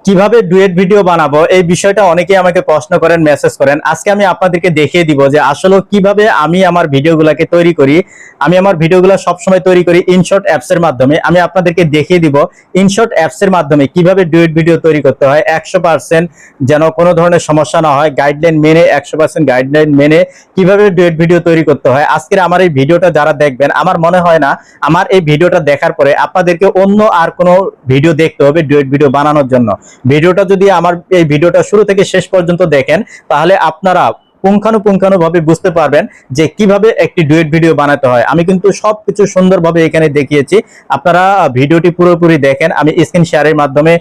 কিভাবে duet video বানাবো এই বিষয়টা অনেকেই আমাকে প্রশ্ন করেন, মেসেজ করেন। আজকে আমি আপনাদেরকে দেখিয়ে দিব যে আসলে কিভাবে আমি আমার ভিডিওগুলোকে তৈরি করি। আমি আমার ভিডিওগুলো সবসময় তৈরি করি ইনশর্ট অ্যাপস এর মাধ্যমে। আমি আপনাদেরকে দেখিয়ে দিব ইনশর্ট অ্যাপস এর মাধ্যমে কিভাবে ডুয়েট ভিডিও তৈরি করতে হয় 100% যেন কোনো ধরনের সমস্যা না হয়। গাইডলাইন মেনে 100% গাইডলাইন মেনে কিভাবে ডুয়েট ভিডিও তৈরি করতে হয়। আজকের আমার এই ভিডিওটা যারা দেখবেন, আমার মনে হয় না আমার এই ভিডিওটা দেখার পরে আপনাদেরকে অন্য আর কোনো ভিডিও দেখতে হবে ডুয়েট ভিডিও বানানোর জন্য। ভিডিওটা যদি আমার এই ভিডিওটা শুরু থেকে শেষ পর্যন্ত দেখেন তাহলে আপনারা পুঙ্খানুপুঙ্খানুভাবে বুঝতে পারবেন যে কিভাবে একটি ডুয়েট ভিডিও বানাতে হয়। আমি কিন্তু সবকিছু সুন্দরভাবে এখানে দেখিয়েছি। আপনারা ভিডিওটি পুরোপুরি দেখেন, আমি স্ক্রিন শেয়ারের মাধ্যমে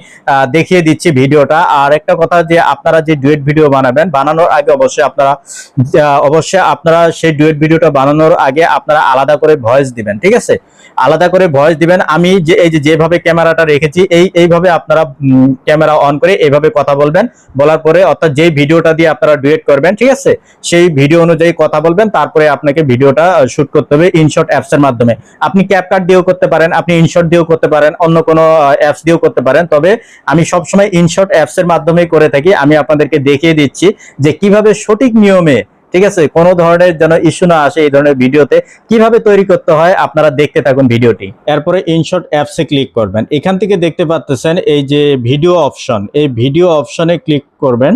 দেখিয়ে দিচ্ছি ভিডিওটা। আর একটা কথা যে আপনারা যে ডুয়েট ভিডিও বানাবেন, বানানোর আগে অবশ্যই আপনারা সেই ডুয়েট ভিডিওটা বানানোর আগে আপনারা আলাদা করে ভয়েস দিবেন, ঠিক আছে? আলাদা করে ভয়েস দিবেন। আমি যে এই যেভাবে ক্যামেরাটা রেখেছি এইভাবে আপনারা ক্যামেরা অন করে এইভাবে কথা বলবেন। বলার পরে অর্থাৎ যেই ভিডিওটা দিয়ে আপনারা ডুয়েট করবেন, ঠিক আছে, সেই ভিডিও অনুযায়ী কথা বলবেন। তারপরে আপনাকে ভিডিওটা শুট করতে হবে ইনশর্ট অ্যাপস এর মাধ্যমে। আপনি ক্যাপকাট দিয়েও করতে পারেন, আপনি ইনশর্ট দিয়েও করতে পারেন, অন্য কোনো অ্যাপস দিয়েও করতে পারেন। তবে আমি সবসময় ইনশর্ট অ্যাপস এর মাধ্যমেই করে থাকি। আমি আপনাদেরকে দেখিয়ে দিচ্ছি যে কিভাবে সঠিক নিয়মে, ঠিক আছে, কোনো ধরনের যেন ইস্যু না আসে এই ধরনের ভিডিওতে, কিভাবে তৈরি করতে হয় আপনারা দেখতে থাকুন ভিডিওটি। এরপরে ইনশর্ট অ্যাপসে ক্লিক করবেন। এখান থেকে দেখতে পাচ্ছেন এই যে ভিডিও অপশন, এই ভিডিও অপশনে ক্লিক করবেন।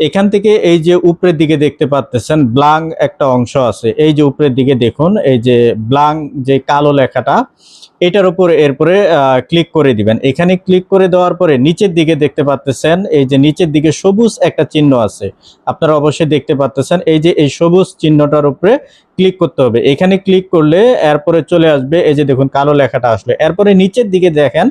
এখান থেকে এই যে উপরের দিকে দেখতে পাচ্ছেন ব্লাং একটা অংশ আছে, এই যে উপরের দিকে দেখুন এই যে ব্লাং যে কালো লেখাটা, এটার উপর এরপরে ক্লিক করে দিবেন। এখানে ক্লিক করে দেওয়ার পরে নিচের দিকে দেখতে পাচ্ছেন এই যে নিচের দিকে সবুজ একটা চিহ্ন আছে, আপনারা অবশ্যই দেখতে পাচ্ছেন। এই যে এই সবুজ চিহ্নটার উপরে ক্লিক করতে হবে। এখানে ক্লিক করলে এরপরে চলে আসবে এই যে দেখুন কালো লেখাটা আসলে। এরপরে নিচের দিকে দেখেন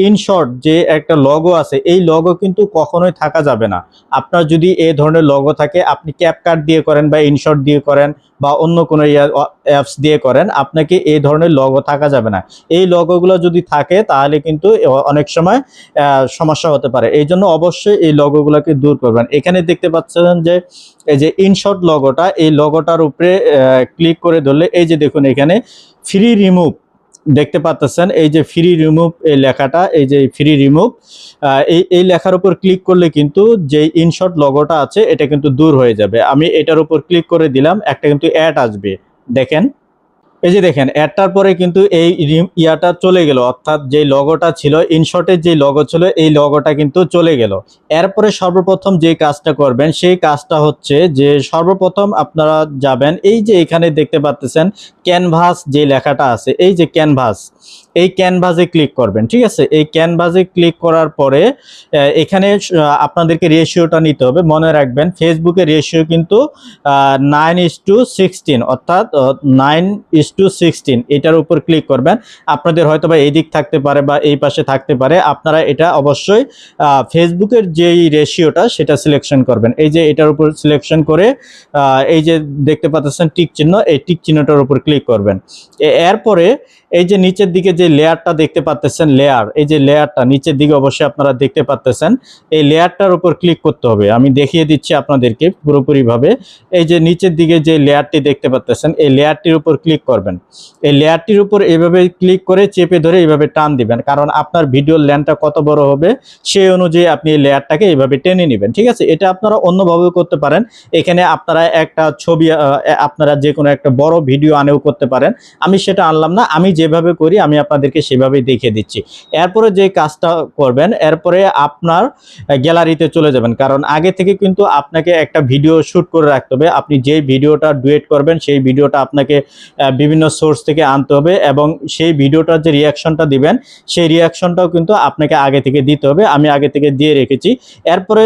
ইনশর্ট যে একটা লগো আছে, এই লগো কিন্তু কখনোই থাকা যাবে না। আপনার যদি এই ধরনের লগো থাকে, আপনি ক্যাপকাট দিয়ে করেন বা ইনশর্ট দিয়ে করেন বা অন্য কোনো অ্যাপস দিয়ে করেন, আপনাকে এই ধরনের লগো থাকা যাবে না। এই লগোগুলো যদি থাকে তাহলে কিন্তু অনেক সময় সমস্যা হতে পারে। এই জন্য অবশ্যই এই লগোগুলোকে দূর করবেন। এখানে দেখতে পাচ্ছেন যে এই যে ইনশর্ট লগোটা, এই লগোটার উপরে ক্লিক করে ধরলে এই যে দেখুন এখানে ফ্রি রিমুভ দেখতে পাচ্ছেন। এই যে ফ্রি রিমুভ এই লেখাটা, এই যে ফ্রি রিমুভ, এই লেখার উপর ক্লিক করলে কিন্তু যে ইনশর্ট লগোটা আছে এটা কিন্তু দূর হয়ে যাবে। আমি এটার উপর ক্লিক করে দিলাম, একটা কিন্তু অ্যাড আসবে, দেখেন এই যে দেখেন অ্যাডটার পরে কিন্তু এই ইয়াটা চলে গেল, অর্থাৎ যে লগোটা ছিল ইনশর্টের যে লগো ছিল এই লগোটা কিন্তু চলে গেল। এরপরে সর্বপ্রথম যে কাজটা করবেন সেই কাজটা হচ্ছে যে সর্বপ্রথম আপনারা যাবেন এই যে এখানে দেখতে পাচ্ছেন ক্যানভাস যে লেখাটা আছে, এই যে ক্যানভাস, এই ক্যানভাসে ক্লিক করবেন, ঠিক আছে? এই ক্যানভাসে ক্লিক করার পরে এখানে আপনাদেরকে রেশিওটা নিতে হবে। মনে রাখবেন ফেসবুকের রেশিও কিন্তু 9:16, অর্থাৎ 9:16, এটার উপর ক্লিক করবেন। আপনাদের হয়তো বা এই দিক থাকতে পারে বা এই পাশে থাকতে পারে, আপনারা এটা অবশ্যই ফেসবুকের যেই রেশিওটা সেটা সিলেকশন করবেন। এই যে এটার উপর সিলেকশন করে এই যে দেখতে পাচ্ছেন টিক চিহ্ন, এই টিক চিহ্নটার উপর ক্লিক করবেন। এরপরে এই যে নিচের দিকে যে লেয়ারটা দেখতে পাচ্ছেন, লেয়ার, এই যে লেয়ারটা নিচের দিকে অবশ্যই আপনারা দেখতে পাচ্ছেন, এই লেয়ারটার উপর ক্লিক করতে হবে। আমি দেখিয়ে দিচ্ছি আপনাদেরকে পুরোপুরিভাবে। এই যে নিচের দিকে যে লেয়ারটি দেখতে পাচ্ছেন এই লেয়ারটির উপর ক্লিক করবেন। এই লেয়ারটির উপর এইভাবে ক্লিক করে চেপে ধরে এইভাবে টান দিবেন, কারণ আপনার ভিডিওর লেন্থটা কত বড় হবে সেই অনুযায়ী আপনি এই লেয়ারটাকে এইভাবে টেনে নেবেন, ঠিক আছে? এটা আপনারা অন্যভাবেও করতে পারেন। এখানে আপনারা একটা ছবি, আপনারা যে কোনো একটা বড় ভিডিও আনেও করতে পারেন। আমি সেটা আনলাম না, আমি যেভাবে করি আমি আপনাদেরকে সেভাবেই দেখিয়ে দিচ্ছি। এরপরে যে কাজটা করবেন, এরপরে আপনার গ্যালারিতে চলে যাবেন, কারণ আগে থেকে কিন্তু আপনাকে একটা ভিডিও শুট করে রাখতে হবে। আপনি যেই ভিডিওটা ডুয়েট করবেন সেই ভিডিওটা আপনাকে বিভিন্ন সোর্স থেকে আনতে হবে এবং সেই ভিডিওটার যে রিয়াকশনটা দিবেন সেই রিয়াকশনটাও কিন্তু আপনাকে আগে থেকে দিতে হবে। আমি আগে থেকে দিয়ে রেখেছি। এরপরে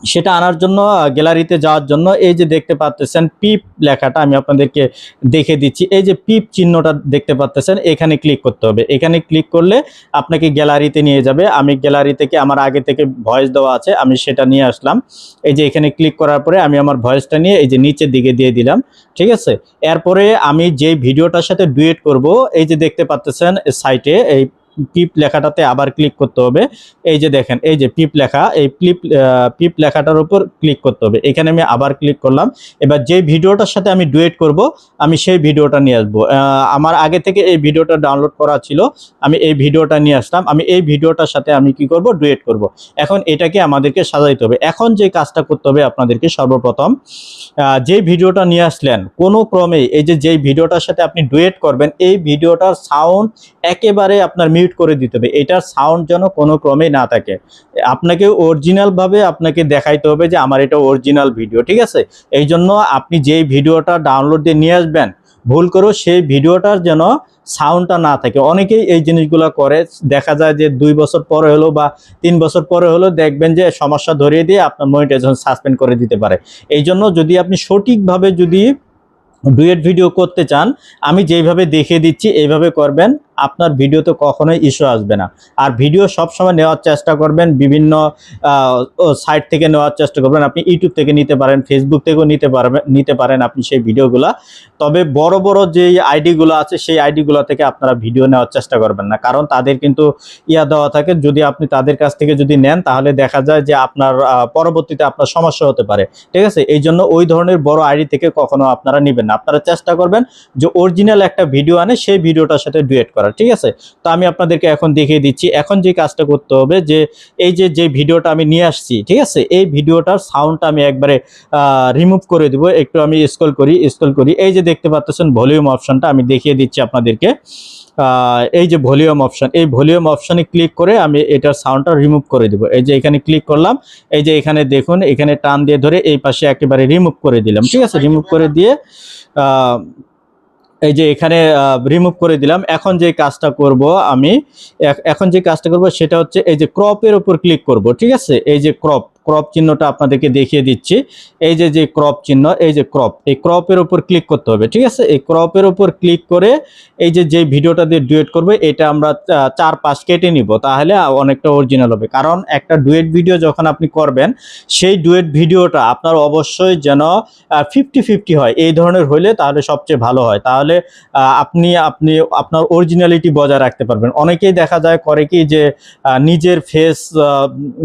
সেটা আনার জন্য গ্যালারিতে যাওয়ার জন্য এই যে দেখতে পাচ্ছেন পিপ লেখাটা, আমি আপনাদেরকে দেখে দিচ্ছি। এই যে পিপ চিহ্নটা দেখতে পাচ্ছেন, এখানে ক্লিক করতে হবে। এখানে ক্লিক করলে আপনাকে গ্যালারিতে নিয়ে যাবে। আমি গ্যালারি থেকে আমার আগে থেকে ভয়েস দেওয়া আছে, আমি সেটা নিয়ে আসলাম। এই যে এখানে ক্লিক করার পরে আমি আমার ভয়েসটা নিয়ে এই যে নিচের দিকে দিয়ে দিলাম, ঠিক আছে? এরপরে আমি যে ভিডিওটার সাথে ডুয়েট করব, এই যে দেখতে পাচ্ছেন সাইটে এই পিপ লেখাটাতে আবার ক্লিক করতে হবে। এই যে দেখেন এই যে পিপ লেখা, এই পিপ লেখাটার উপর ক্লিক করতে হবে। এখানে আমি আবার ক্লিক করলাম। এবার যে ভিডিওটার সাথে আমি ডুয়েট করব আমি সেই ভিডিওটা নিয়ে আসবো। আমার আগে থেকে এই ভিডিওটা ডাউনলোড করা ছিল, আমি এই ভিডিওটা নিয়ে আসলাম। আমি এই ভিডিওটার সাথে আমি কি করব, ডুয়েট করব। এখন এটাকে আমাদেরকে সাজাইতে হবে। এখন যে কাজটা করতে হবে আপনাদেরকে, সর্বপ্রথম যে ভিডিওটা নিয়ে আসলেন কোনো ক্রমে এই যে যেই ভিডিওটার সাথে আপনি ডুয়েট করবেন এই ভিডিওটার সাউন্ড একেবারে আপনার মিউট করে দিতে হবে। এটার সাউন্ড যেন কোনো ক্রমেই না থাকে। আপনাকে অরিজিনালভাবে আপনাকে দেখাইতে হবে যে আমার এটা অরিজিনাল ভিডিও, ঠিক আছে? এই জন্য আপনি যেই ভিডিওটা ডাউনলোড দিয়ে নিয়ে আসবেন ভুল করেও সেই ভিডিওটার যেন সাউন্ডটা না থাকে। অনেকেই এই জিনিসগুলো করে, দেখা যায় যে 2 বছর পরে হলো বা 3 বছর পরে হলো দেখবেন যে সমস্যা ধরিয়ে দিয়ে আপনার মনিটাইজেশন সাসপেন্ড করে দিতে পারে। এই জন্য যদি আপনি সঠিকভাবে যদি ডুয়েট ভিডিও করতে চান, আমি যেইভাবে দেখিয়ে দিচ্ছি এইভাবে করবেন, আপনার ভিডিওতে কখনোই ইস্যু আসবে না। আর ভিডিও সবসময় নেওয়ার চেষ্টা করবেন বিভিন্ন সাইট থেকে নেওয়ার চেষ্টা করবেন। আপনি ইউটিউব থেকে নিতে পারেন, ফেসবুক থেকেও নিতে পারেন আপনি সেই ভিডিওগুলা। তবে বড় বড় যে আইডিগুলো আছে সেই আইডিগুলো থেকে আপনারা ভিডিও নেওয়ার চেষ্টা করবেন না, কারণ তাদের কিন্তু দেওয়া থাকে। যদি আপনি তাদের কাছ থেকে যদি নেন তাহলে দেখা যায় যে আপনার পরবর্তীতে আপনার সমস্যা হতে পারে, ঠিক আছে? এই জন্য ওই ধরনের বড় আইডি থেকে কখনো আপনারা নেবেন না। আপনারা চেষ্টা করবেন যে অরিজিনাল একটা ভিডিও আনে সেই ভিডিওটার সাথে ডুয়েট করার, ঠিক আছে? তো আমি আপনাদেরকে এখন দেখিয়ে দিচ্ছি। এখন যে কাজটা করতে হবে যে এই যে ভিডিওটা আমি নিয়ে আসছি, ঠিক আছে, এই ভিডিওটার সাউন্ডটা আমি একবারে রিমুভ করে দিব। একটু আমি স্ক্রল করি। এই যে দেখতে পাচ্ছেন ভলিউম অপশনটা, আমি দেখিয়ে দিচ্ছি আপনাদেরকে। এই যে ভলিউম অপশন, এই ভলিউম অপশনে ক্লিক করে আমি এটার সাউন্ডটা রিমুভ করে দিব। এই যে এখানে ক্লিক করলাম, এই যে এখানে দেখুন, এখানে টান দিয়ে ধরে এই পাশে একেবারে রিমুভ করে দিলাম, ঠিক আছে? রিমুভ করে দিয়ে এই যে এখানে রিমুভ করে দিলাম। এখন যে কাজটা করব আমি, এখন যে কাজটা করব সেটা হচ্ছে এই যে ক্রপের উপর ক্লিক করব, ঠিক আছে? এই যে ক্রপ চিহ্নটা আপনাদেরকে দেখিয়ে দিচ্ছি। এই যে ক্রপ চিহ্ন, এই যে এই ক্রপের উপর ক্লিক করতে হবে, ঠিক আছে? এই ক্রপের উপর ক্লিক করে এই যে ভিডিওটা দিয়ে ডুয়েট করবে এটা আমরা 4-5 কেটে নিব, তাহলে অনেকটা অরিজিনাল হবে। কারণ একটা ডুয়েট ভিডিও যখন আপনি করবেন সেই ডুয়েট ভিডিওটা আপনার অবশ্যই যেন 50-50 হয়, এই ধরনের হইলে তাহলে সবচেয়ে ভালো হয়। তাহলে আপনি আপনার অরিজিনালিটি বজায় রাখতে পারবেন। অনেকেই দেখা যায় করে কি যে নিজের ফেস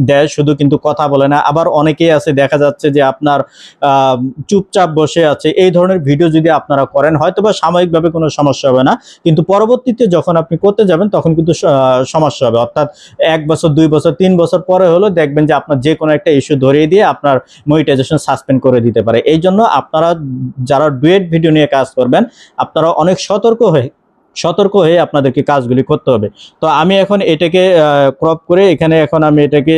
দেয় শুধু, কিন্তু কথা বলে না। আবার অনেকেই আছে দেখা যাচ্ছে যে আপনার চুপচাপ বসে আছে। এই ধরনের ভিডিও যদি আপনারা করেন হয়তোবা সাময়িকভাবে কোনো সমস্যা হবে না, কিন্তু পরবর্তীতে যখন আপনি করতে যাবেন তখন কিন্তু সমস্যা হবে। অর্থাৎ 1 বছর, 2 বছর, 3 বছর পরে হলো দেখবেন যে আপনার যে কোনো একটা ইস্যু ধরিয়ে দিয়ে আপনার মনিটাইজেশন সাসপেন্ড করে দিতে পারে। এই জন্য আপনারা যারা ডুয়েট ভিডিও নিয়ে কাজ করবেন আপনারা অনেক সতর্ক হয়ে আপনাদেরকে কাজগুলি করতে হবে। তো আমি এখন এটাকে ক্রপ করে এখানে এখন আমি এটাকে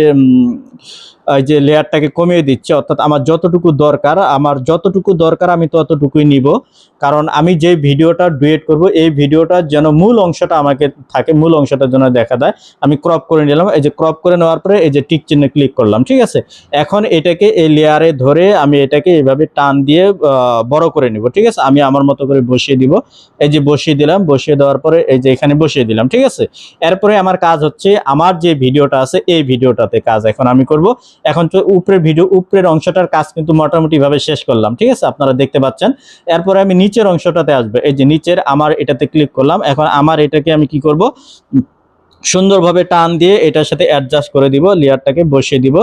এই যে লেয়ারটাকে কমিয়ে দিচ্ছি। অর্থাৎ আমার যতটুকু দরকার আমি ততটুকুই নিব। কারণ আমি যে ভিডিওটা ডুয়েট করব এই ভিডিওটার যেন মূল অংশটা আমাকে থাকে, মূল অংশটার জন্য দেখা দেয়। আমি ক্রপ করে নিলাম। এই যে ক্রপ করে নেওয়ার পরে এই যে টিক চিহ্নে ক্লিক করলাম, ঠিক আছে? এখন এটাকে এই লেয়ারে ধরে আমি এটাকে এইভাবে টান দিয়ে বড় করে নিব, ঠিক আছে? আমি আমার মতো করে বসিয়ে দিব। এই যে বসিয়ে দিলাম, বসিয়ে দেওয়ার পরে এই যে এখানে বসিয়ে দিলাম, ঠিক আছে? এরপরে আমার কাজ হচ্ছে আমার যে ভিডিওটা আছে এই ভিডিওটাতে কাজ এখন আমি করব। এখন তো উপরের অংশটার কাজ কিন্তু মোটামুটি ভাবে শেষ করলাম, ঠিক আছে? আপনারা দেখতে পাচ্ছেন। এরপরে আমি নিচের অংশটাতে আসবে। এই যে নিচের আমার এটাতে ক্লিক করলাম। এখন আমার এটাকে আমি কি করব, সুন্দরভাবে টান দিয়ে এটার সাথে অ্যাডজাস্ট করে দিব, লেয়ারটাকে বসিয়ে দিব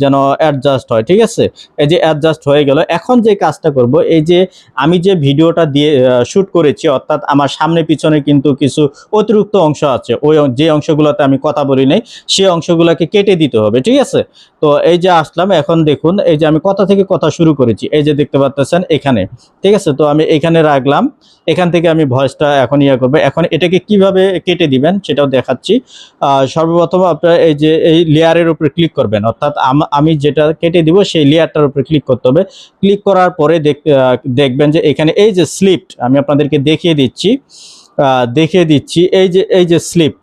যেন অ্যাডজাস্ট হয়, ঠিক আছে? এই যে অ্যাডজাস্ট হয়ে গেল। এখন যে কাজটা করব, এই যে আমি যে ভিডিওটা দিয়ে শ্যুট করেছি, অর্থাৎ আমার সামনে পিছনে কিন্তু কিছু অতিরিক্ত অংশ আছে, ওই যে অংশগুলোতে আমি কথা বলি নাই সেই অংশগুলোকে কেটে দিতে হবে, ঠিক আছে? তো এই যে আসলাম, এখন দেখুন এই যে আমি কথা থেকে কথা শুরু করেছি, এই যে দেখতে পাচ্ছেন এখানে, ঠিক আছে? তো আমি এখানে রাখলাম। এখান থেকে আমি ভয়েসটা এখন করবো। এখন এটাকে কিভাবে কেটে দিবেন সেটাও দেখাচ্ছি। সর্বপ্রথম আপনারা এই যে এই লেয়ারের উপরে ক্লিক করবেন, অর্থাৎ আমি যেটা কেটে দিব সেই লেয়ারটার উপরে ক্লিক করতে হবে। ক্লিক করার পরে দেখবেন যে এখানে এই যে স্লিপ্ট, আমি আপনাদেরকে দেখিয়ে দিচ্ছি। এই যে স্লিপ্ট,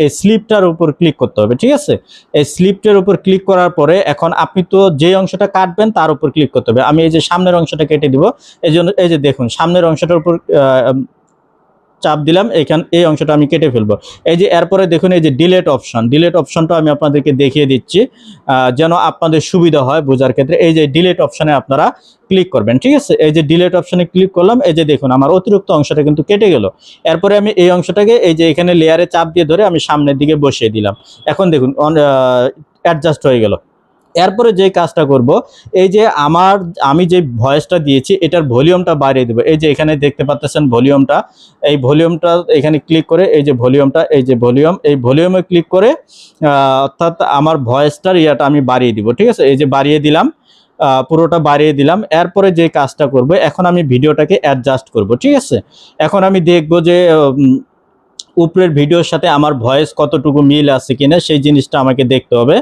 এই স্লিপটার উপর ক্লিক করতে হবে, ঠিক আছে? এই স্লিপটার উপর ক্লিক করার পরে এখন আপনি তো যে অংশটা কাটবেন তার উপর ক্লিক করতে হবে। আমি এই যে সামনের অংশটা কেটে দিব, এই জন্য এই যে দেখুন সামনের অংশটার উপর চাপ দিলাম, এখানে এই অংশটা আমি কেটে ফেলবো। এই যে এরপরে দেখুন এই যে ডিলিট অপশনটা আমি আপনাদেরকে দেখিয়ে দিচ্ছি যেন আপনাদের সুবিধা হয় বোঝার ক্ষেত্রে। এই যে ডিলিট অপশনে আপনারা ক্লিক করবেন, ঠিক আছে। এই যে ডিলিট অপশনে ক্লিক করলাম, এই যে দেখুন আমার অতিরিক্ত অংশটা কিন্তু কেটে গেল। এরপরে আমি এই অংশটাকে এই যে এখানে লেয়ারে চাপ দিয়ে ধরে আমি সামনের দিকে বসিয়ে দিলাম। এখন দেখুন অ্যাডজাস্ট হয়ে গেল। এরপরে যে কাজটা করব, এই যে আমি যে ভয়েসটা দিয়েছি এটার ভলিউমটা বাড়িয়ে দেবো। এই যে এখানে দেখতে পাচ্ছেন ভলিউমটা, এই ভলিউমটা এখানে ক্লিক করে এই যে ভলিউমটা, এই যে ভলিউম, এই ভলিউমে ক্লিক করে অর্থাৎ আমার ভয়েসটার ইয়াটা আমি বাড়িয়ে দিব, ঠিক আছে। এই যে বাড়িয়ে দিলাম, পুরোটা বাড়িয়ে দিলাম। এরপরে যে কাজটা করব, এখন আমি ভিডিওটাকে অ্যাডজাস্ট করব, ঠিক আছে। এখন আমি দেখব যে উপরের ভিডিওর সাথে আমার ভয়েস কতটুকু মিল আছে কিনা, সেই জিনিসটা আমাকে দেখতে হবে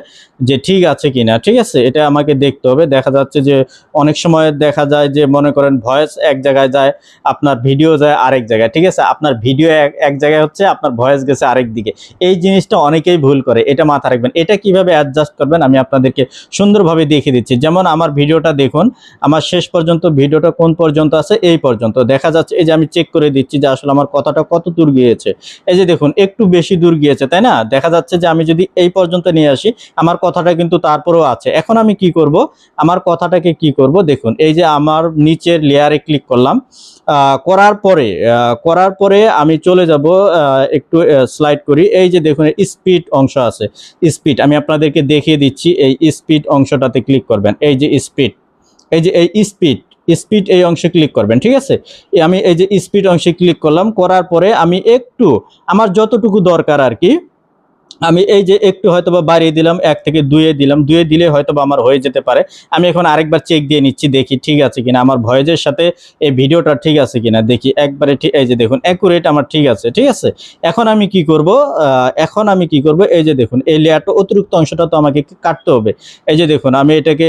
যে ঠিক আছে কিনা, ঠিক আছে। এটা আমাকে দেখতে হবে। দেখা যাচ্ছে যে অনেক সময় দেখা যায় যে মনে করেন ভয়েস এক জায়গায় যায়, আপনার ভিডিও যায় আরেক জায়গায়, ঠিক আছে। আপনার ভিডিও এক জায়গায় হচ্ছে, আপনার ভয়েস গেছে আরেক দিকে। এই জিনিসটা অনেকেই ভুল করে, এটা মাথায় রাখবেন। এটা কিভাবে অ্যাডজাস্ট করবেন আমি আপনাদেরকে সুন্দরভাবে দেখিয়ে দিচ্ছি। যেমন আমার ভিডিওটা দেখুন, আমার শেষ পর্যন্ত ভিডিওটা কোন পর্যন্ত আছে, এই পর্যন্ত দেখা যাচ্ছে। এই যে আমি চেক করে দিচ্ছি যে আসলে আমার কথাটা কত দূর গিয়েছে। এই যে দেখুন একটু বেশি দূর গিয়েছে, তাই না? দেখা যাচ্ছে যে আমি যদি এই পর্যন্ত নিয়ে আসি, আমার কথাটা কিন্তু তারপরেও আছে। এখন আমি কি করব, আমার কথাটাকে কি করব, দেখুন এই যে আমার নিচের লেয়ারে ক্লিক করলাম, করার পরে আমি চলে যাব, একটু স্লাইড করি। এই যে দেখুন স্পিড অংশ আছে, স্পিড আমি আপনাদেরকে দেখিয়ে দিচ্ছি। এই স্পিড অংশটাতে ক্লিক করবেন। এই যে স্পিড, এই যে এই স্পিড এই অংশে ক্লিক করবেন, ঠিক আছে। আমি এই যে স্পিড অংশে ক্লিক করলাম, করার পরে আমি একটু আমার যতটুকু দরকার আর কি, আমি এই যে একটু হয়তোবা বাড়িয়ে দিলাম, 1 থেকে 2 এ দিলাম, 2 এ দিলে হয়তোবা আমার হয়ে যেতে পারে। আমি এখন আরেকবার চেক দিয়ে নিচ্ছি, দেখি ঠিক আছে কিনা, আমার ভয়েসের সাথে এই ভিডিওটা ঠিক আছে কিনা দেখি একবারে। ঠিক, এই যে দেখুন অ্যাকুরেট আমার ঠিক আছে, ঠিক আছে। এখন আমি কি করব, এই যে দেখুন এই লেয়ারটা অতিরিক্ত অংশটা তো আমাকে কাটতে হবে। এই যে দেখুন আমি এটাকে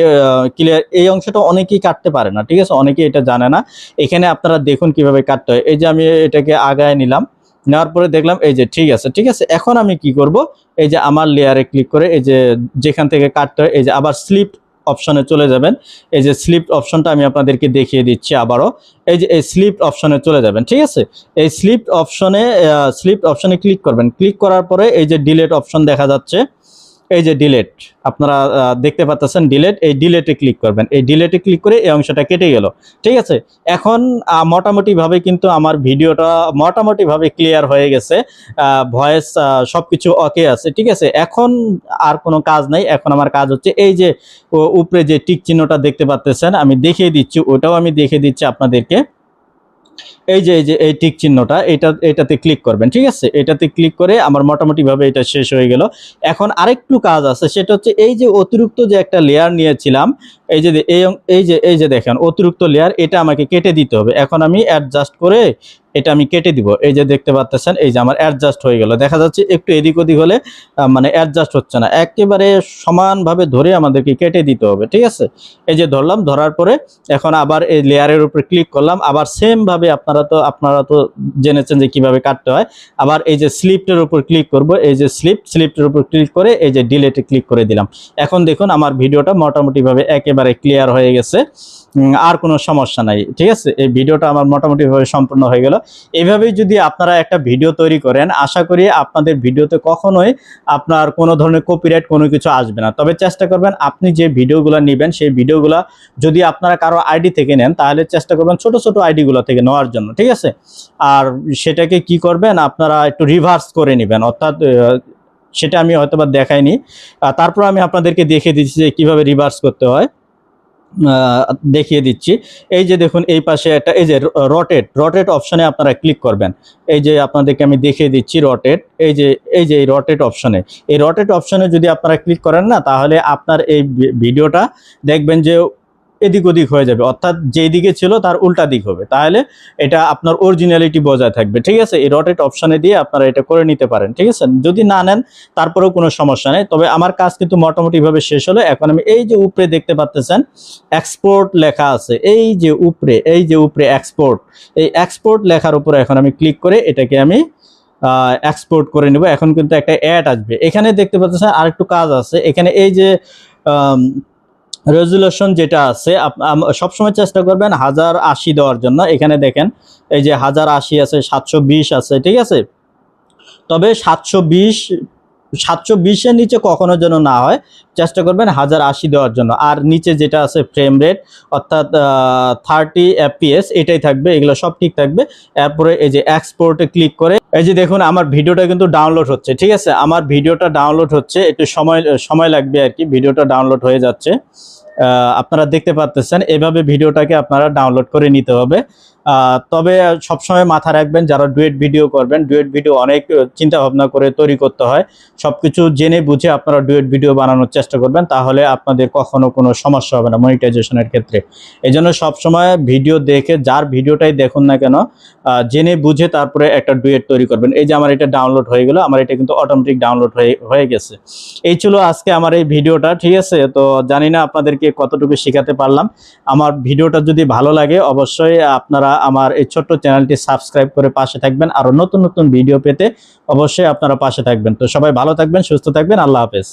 ক্লিয়ার, এই অংশটা অনেকেই কাটতে পারে না, ঠিক আছে, অনেকেই এটা জানে না। এখানে আপনারা দেখুন কিভাবে কাটতে হয়। এই যে আমি এটাকে আগায় নিলাম, নেওয়ার পরে দেখলাম এই যে ঠিক আছে, ঠিক আছে। এখন আমি কি করব, এই যে আমার লেয়ারে ক্লিক করে এই যে যেখান থেকে কাটতে হয়, এই যে আবার স্লিপ অপশনে চলে যাবেন। এই যে স্লিপ অপশনটা আমি আপনাদেরকে দেখিয়ে দিচ্ছি আবারও। এই যে এই স্লিপ অপশনে চলে যাবেন, ঠিক আছে। এই স্লিপ অপশনে ক্লিক করবেন। ক্লিক করার পরে এই যে ডিলিট অপশন দেখা যাচ্ছে, এই যে ডিলিট আপনারা দেখতে পাচ্ছেন, ডিলিট, এই ডিলিটে ক্লিক করবেন। এই ডিলিটে ক্লিক করে এই অংশটা কেটে গেল, ঠিক আছে। এখন মোটামুটিভাবে কিন্তু আমার ভিডিওটা মোটামুটিভাবে ক্লিয়ার হয়ে গেছে, ভয়েস সবকিছু ওকে আছে, ঠিক আছে। এখন আর কোনো কাজ নাই, এখন আমার কাজ হচ্ছে এই যে উপরে যে টিক চিহ্নটা দেখতে পাচ্ছেন, আমি দেখিয়ে দিচ্ছি, ওটাও আমি দেখিয়ে দিচ্ছি আপনাদেরকে। এই টিক চিহ্নটা, এটাতে ক্লিক করবেন, ঠিক আছে। এটাতে ক্লিক করে আমার মোটামুটিভাবে এটা শেষ হয়ে গেল। এখন আরেকটু কাজ আছে, সেটা হচ্ছে এই যে অতিরিক্ত যে একটা লেয়ার নিয়েছিলাম, এই যে দেখেন অতিরিক্ত লেয়ার, এটা আমাকে কেটে দিতে হবে। এখন আমি অ্যাডজাস্ট করে এটা আমি কেটে দিব। এই যে দেখতে পাচ্ছেন, এই যে আমার অ্যাডজাস্ট হয়ে গেল। দেখা যাচ্ছে একটু এদিক ওদিক হলে মানে অ্যাডজাস্ট হচ্ছে না, একেবারে সমানভাবে ধরে আমাদেরকে কেটে দিতে হবে, ঠিক আছে। এই যে ধরলাম, ধরার পরে এখন আবার এই লেয়ারের উপরে ক্লিক করলাম, আবার সেম ভাবে আপনারা তো জেনেছেন যে কিভাবে কাটতে হয়। আবার এই যে স্লিপের উপর ক্লিক করব, এই যে স্লিপের উপর ক্লিক করে এই যে ডিলিটে ক্লিক করে দিলাম। এখন দেখুন আমার ভিডিওটা মোটামুটিভাবে একেবারে ক্লিয়ার হয়ে গেছে, আর কোনো সমস্যা নাই, ঠিক আছে। এই ভিডিওটা আমার মোটামুটিভাবে সম্পূর্ণ হয়ে গেল। এইভাবেই যদি আপনারা একটা ভিডিও তৈরি করেন, আশা করি আপনাদের ভিডিওতে কখনোই আপনার কোনো ধরনের কপিরাইট কোনো কিছু আসবে না। তবে চেষ্টা করবেন আপনি যে ভিডিওগুলো নেবেন, সেই ভিডিওগুলো যদি আপনারা কারো আইডি থেকে নেন, তাহলে চেষ্টা করবেন ছোট ছোট আইডিগুলো থেকে নেওয়ার জন্য, ঠিক আছে। আর সেটাকে কি করবেন, আপনারা একটু রিভার্স করে নেবেন, অর্থাৎ সেটা আমি হয়তোবা দেখাইনি, তারপর আমি আপনাদেরকে দেখিয়ে দিচ্ছি যে কিভাবে রিভার্স করতে হয়, দেখিয়ে দিচ্ছি। এই যে দেখুন এই পাশে একটা, এই যে রটেট অপশনে আপনারা ক্লিক করবেন। এই যে আপনাদেরকে আমি দেখিয়ে দিচ্ছি রটেট, এই রটেট অপশনে, এই রটেট অপশনে যদি আপনারা ক্লিক করেন না, তাহলে আপনার এই ভিডিওটা দেখবেন যে এদিক ওদিক হয়ে যাবে, অর্থাৎ যেই দিকে ছিল তার উল্টা দিক হবে, তাহলে এটা আপনার অরিজিনালিটি বজায় থাকবে, ঠিক আছে। এই রটেট অপশনে দিয়ে আপনারা এটা করে নিতে পারেন, ঠিক আছে। যদি না নেন তারপরেও কোনো সমস্যা নেই। তবে আমার কাজ কিন্তু মোটামুটিভাবে শেষ হলো। এখন আমি এই যে উপরে দেখতে পাচ্ছেন এক্সপোর্ট লেখা আছে, এই যে উপরে এক্সপোর্ট, এই এক্সপোর্ট লেখার উপরে এখন আমি ক্লিক করে এটাকে আমি এক্সপোর্ট করে নেব। এখন কিন্তু একটা অ্যাড আসবে, এখানে দেখতে পাচ্ছেন আরেকটু কাজ আছে। এখানে এই যে রেজুলেশন যেটা আছে সবসময় চেষ্টা করবেন 1080 দেওয়ার জন্য। এখানে দেখেন এই যে 1080 আছে, 720 আছে, ঠিক আছে। তবে 720-এর নিচে কখনো যেন না হয়, চেষ্টা করবেন 1080 দেওয়ার জন্য। আর নিচে যেটা আছে ফ্রেম রেট অর্থাৎ 30 fps এটাই থাকবে, এগুলো সব ঠিক থাকবে। এরপরে এই যে এক্সপোর্টে ক্লিক করে এই যে দেখুন আমার ভিডিওটা কিন্তু ডাউনলোড হচ্ছে, ঠিক আছে। আমার ভিডিওটা ডাউনলোড হচ্ছে, একটু সময় লাগবে আর কি, ভিডিওটা ডাউনলোড হয়ে যাচ্ছে। আপনারা দেখতে পাচ্ছেন, এভাবে ভিডিওটাকে আপনারা ডাউনলোড করে নিতে হবে। তবে সবসময় মাথা রাখবেন, যারা ডুয়েট ভিডিও করবেন, ডুয়েট ভিডিও অনেক চিন্তা ভাবনা করে তৈরি করতে হয়। সবকিছু জেনে বুঝে আপনারা ডুয়েট ভিডিও বানানোর চেষ্টা করবেন, তাহলে আপনাদের কখনো কোনো সমস্যা হবে না মনিটাইজেশনের ক্ষেত্রে। এই জন্য সবসময় ভিডিও দেখে, যার ভিডিওটাই দেখুন না কেন, জেনে বুঝে তারপরে একটা ডুয়েট তৈরি করবেন। এই যে আমার এটা ডাউনলোড হয়ে গেল, আমার এটা কিন্তু অটোমেটিক ডাউনলোড হয়ে গেছে। এই ছিল আজকে আমার এই ভিডিওটা, ঠিক আছে। তো জানি না আপনাদেরকে কতটুকু শেখাতে পারলাম। আমার ভিডিওটা যদি ভালো লাগে অবশ্যই আপনারা আমার এই ছোট্ট চ্যানেলটি সাবস্ক্রাইব করে পাশে থাকবেন। আরো নতুন নতুন ভিডিও পেতে অবশ্যই আপনারা পাশে থাকবেন। তো সবাই ভালো থাকবেন, সুস্থ থাকবেন, আল্লাহ হাফেজ।